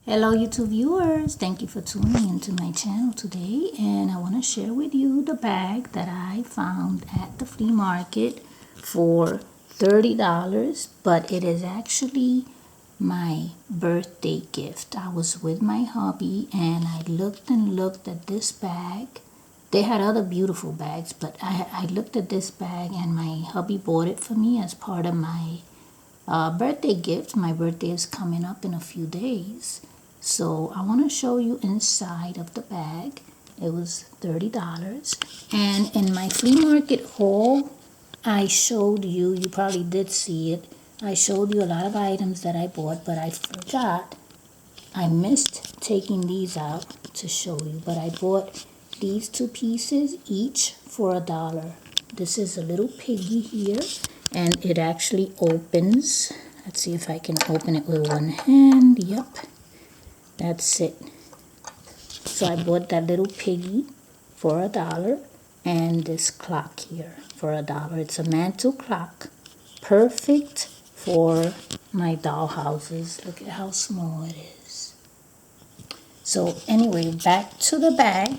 Hello YouTube viewers, thank you for tuning into my channel today, and I want to share with you the bag that I found at the flea market for $30, but it is actually my birthday gift. I was with my hubby and I looked and looked at this bag. They had other beautiful bags, but I looked at this bag and my hubby bought it for me as part of my birthday gift. My birthday is coming up in a few days. So I want to show you inside of the bag. It was $30. And in my flea market haul, I showed you, you probably did see it, I showed you a lot of items that I bought, but I forgot. I missed taking these out to show you, but I bought these two pieces each for $1. This is a little piggy here, and it actually opens. Let's see if I can open it with one hand. Yep. That's it. So I bought that little piggy for $1 and this clock here for $1. It's a Mantel clock. Perfect for my doll houses. Look at how small it is. So anyway, back to the bag.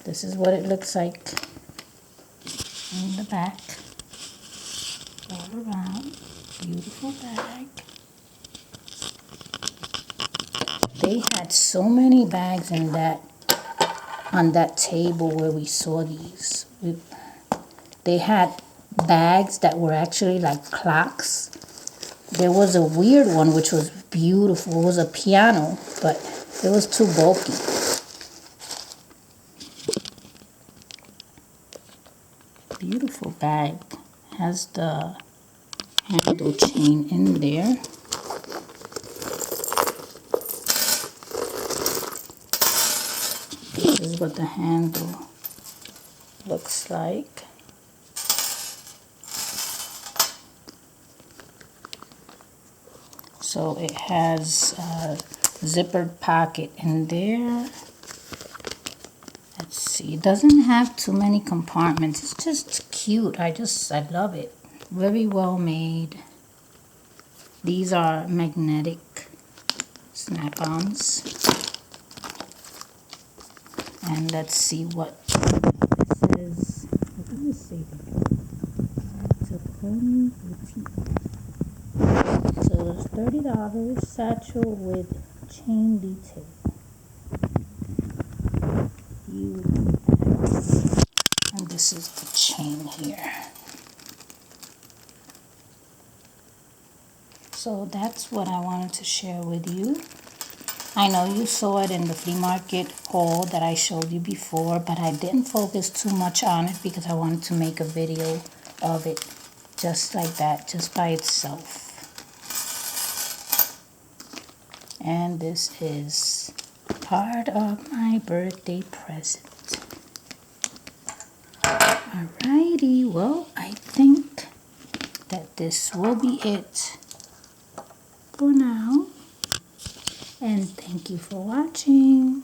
This is what it looks like in the back. All around. Beautiful bag. They had so many bags in on that table where we saw these. They had bags that were actually like clocks. There was a weird one which was beautiful. It was a piano, but it was too bulky. Beautiful bag. Has the handle chain in there. This is what the handle looks like. So it has a zippered pocket in there. Let's see, it doesn't have too many compartments. It's just cute. I love it. Very well made. These are magnetic snap-ons. And let's see what this is. What does this say there? Taconi Boutique. So it's $30 satchel with chain detail. And this is the chain here. So that's what I wanted to share with you. I know you saw it in the flea market haul that I showed you before, but I didn't focus too much on it because I wanted to make a video of it just like that, just by itself. And this is part of my birthday present. Alrighty, well, I think that this will be it for now. And thank you for watching.